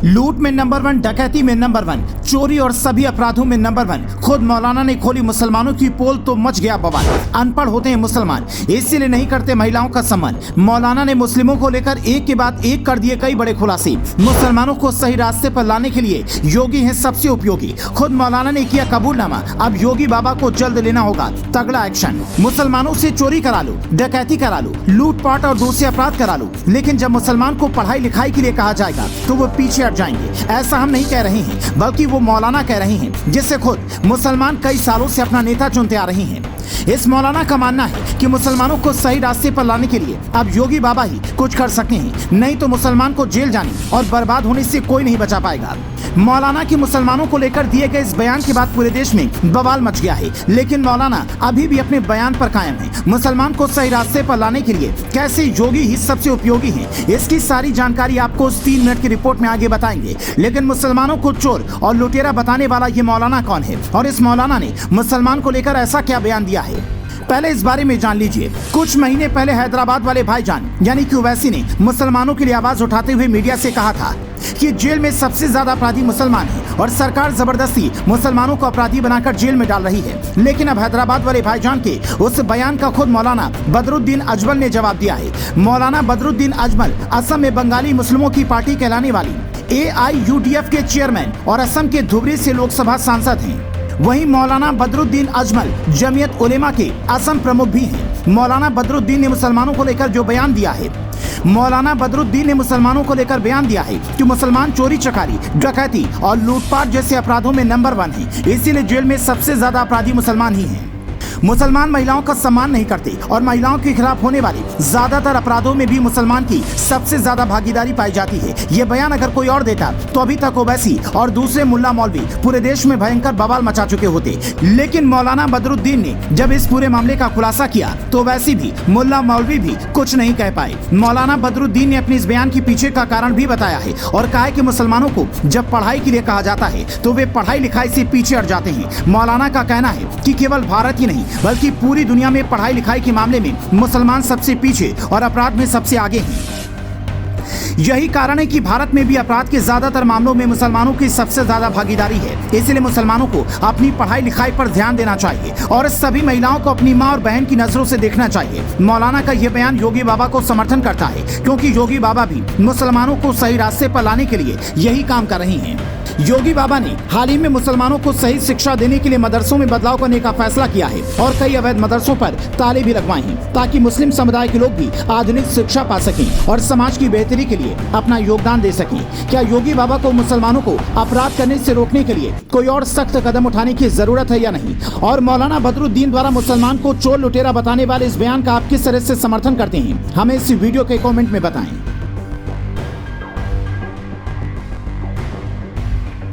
लूट में नंबर 1, डकैती में नंबर 1, चोरी और सभी अपराधों में नंबर 1। खुद मौलाना ने खोली मुसलमानों की पोल तो मच गया बवाल। अनपढ़ होते हैं मुसलमान, इसीलिए नहीं करते महिलाओं का सम्मान। मौलाना ने मुस्लिमों को लेकर एक के बाद एक कर दिए कई बड़े खुलासे। मुसलमानों को सही रास्ते पर लाने के लिए योगी है सबसे उपयोगी। खुद मौलाना ने किया कबूलनामा, अब योगी बाबा को जल्द लेना होगा तगड़ा एक्शन। मुसलमानों से चोरी करा लो, डकैती करा लो, लूटपाट और दूसरे अपराध करा लो, लेकिन जब मुसलमान को पढ़ाई लिखाई के लिए कहा जाएगा तो वो पीछे हट जाएंगे। ऐसा हम नहीं कह रहे हैं, बल्कि वो मौलाना कह रहे हैं, जिससे खुद मुसलमान कई सालों से अपना नेता चुनते आ रहे हैं। इस मौलाना का मानना है कि मुसलमानों को सही रास्ते पर लाने के लिए अब योगी बाबा ही कुछ कर सकते हैं, नहीं तो मुसलमान को जेल जाने और बर्बाद होने से कोई नहीं बचा पाएगा। मौलाना की मुसलमानों को लेकर दिए गए इस बयान के बाद पूरे देश में बवाल मच गया है, लेकिन मौलाना अभी भी अपने बयान पर कायम है। मुसलमान को सही रास्ते पर लाने के लिए कैसे योगी ही सबसे उपयोगी है, इसकी सारी जानकारी आपको उस 3 मिनट की रिपोर्ट में आगे बताएंगे। लेकिन मुसलमानों को चोर और लुटेरा बताने वाला ये मौलाना कौन है और इस मौलाना ने मुसलमान को लेकर ऐसा क्या बयान दिया है, पहले इस बारे में जान लीजिए। कुछ महीने पहले हैदराबाद वाले भाईजान यानी कि ओवैसी ने मुसलमानों के लिए आवाज उठाते हुए मीडिया से कहा था कि जेल में सबसे ज्यादा अपराधी मुसलमान हैं और सरकार जबरदस्ती मुसलमानों को अपराधी बनाकर जेल में डाल रही है। लेकिन अब हैदराबाद वाले भाईजान के उस बयान का खुद मौलाना बदरुद्दीन अजमल ने जवाब दिया है। मौलाना बदरुद्दीन अजमल असम में बंगाली मुस्लिमों की पार्टी कहलाने वाली AIUDF के चेयरमैन और असम के धुबरी से लोकसभा सांसद हैं। वहीं मौलाना बदरुद्दीन अजमल जमीयत उलेमा के असम प्रमुख भी हैं। मौलाना बदरुद्दीन ने मुसलमानों को लेकर जो बयान दिया है, मौलाना बदरुद्दीन ने मुसलमानों को लेकर बयान दिया है कि मुसलमान चोरी चकारी, डकैती और लूटपाट जैसे अपराधों में नंबर 1 है, इसीलिए जेल में सबसे ज्यादा अपराधी मुसलमान ही हैं। मुसलमान महिलाओं का सम्मान नहीं करते और महिलाओं के खिलाफ होने वाले ज्यादातर अपराधों में भी मुसलमान की सबसे ज्यादा भागीदारी पाई जाती है। ये बयान अगर कोई और देता तो अभी तक ओवैसी और दूसरे मुल्ला मौलवी पूरे देश में भयंकर बवाल मचा चुके होते। लेकिन मौलाना बदरुद्दीन ने जब इस पूरे मामले का खुलासा किया तो ओवैसी भी मुल्ला मौलवी भी कुछ नहीं कह पाए। मौलाना बदरुद्दीन ने अपने इस बयान के पीछे का कारण भी बताया है और कहा है कि मुसलमानों को जब पढ़ाई के लिए कहा जाता है तो वे पढ़ाई लिखाई से पीछे हट जाते हैं। मौलाना का कहना है कि केवल भारत ही नहीं बल्कि पूरी दुनिया में पढ़ाई लिखाई के मामले में मुसलमान सबसे पीछे और अपराध में सबसे आगे हैं। यही कारण है कि भारत में भी अपराध के ज्यादातर मामलों में मुसलमानों की सबसे ज्यादा भागीदारी है। इसलिए मुसलमानों को अपनी पढ़ाई लिखाई पर ध्यान देना चाहिए और सभी महिलाओं को अपनी मां और बहन की नजरों से देखना चाहिए। मौलाना का यह बयान योगी बाबा को समर्थन करता है, क्योंकि योगी बाबा भी मुसलमानों को सही रास्ते पर लाने के लिए यही काम कर रही हैं। योगी बाबा ने हाल ही में मुसलमानों को सही शिक्षा देने के लिए मदरसों में बदलाव करने का फैसला किया है और कई अवैध मदरसों पर ताले भी लगवाए हैं, ताकि मुस्लिम समुदाय के लोग भी आधुनिक शिक्षा पा सकें और समाज की बेहतरी के लिए अपना योगदान दे सकें। क्या योगी बाबा को मुसलमानों को अपराध करने से रोकने के लिए कोई और सख्त कदम उठाने की जरूरत है या नहीं? और मौलाना बदरुद्दीन द्वारा मुसलमान को चोर लुटेरा बताने वाले इस बयान का आप किस तरह से समर्थन करते हैं, हमें इस वीडियो के कमेंट में बताएं।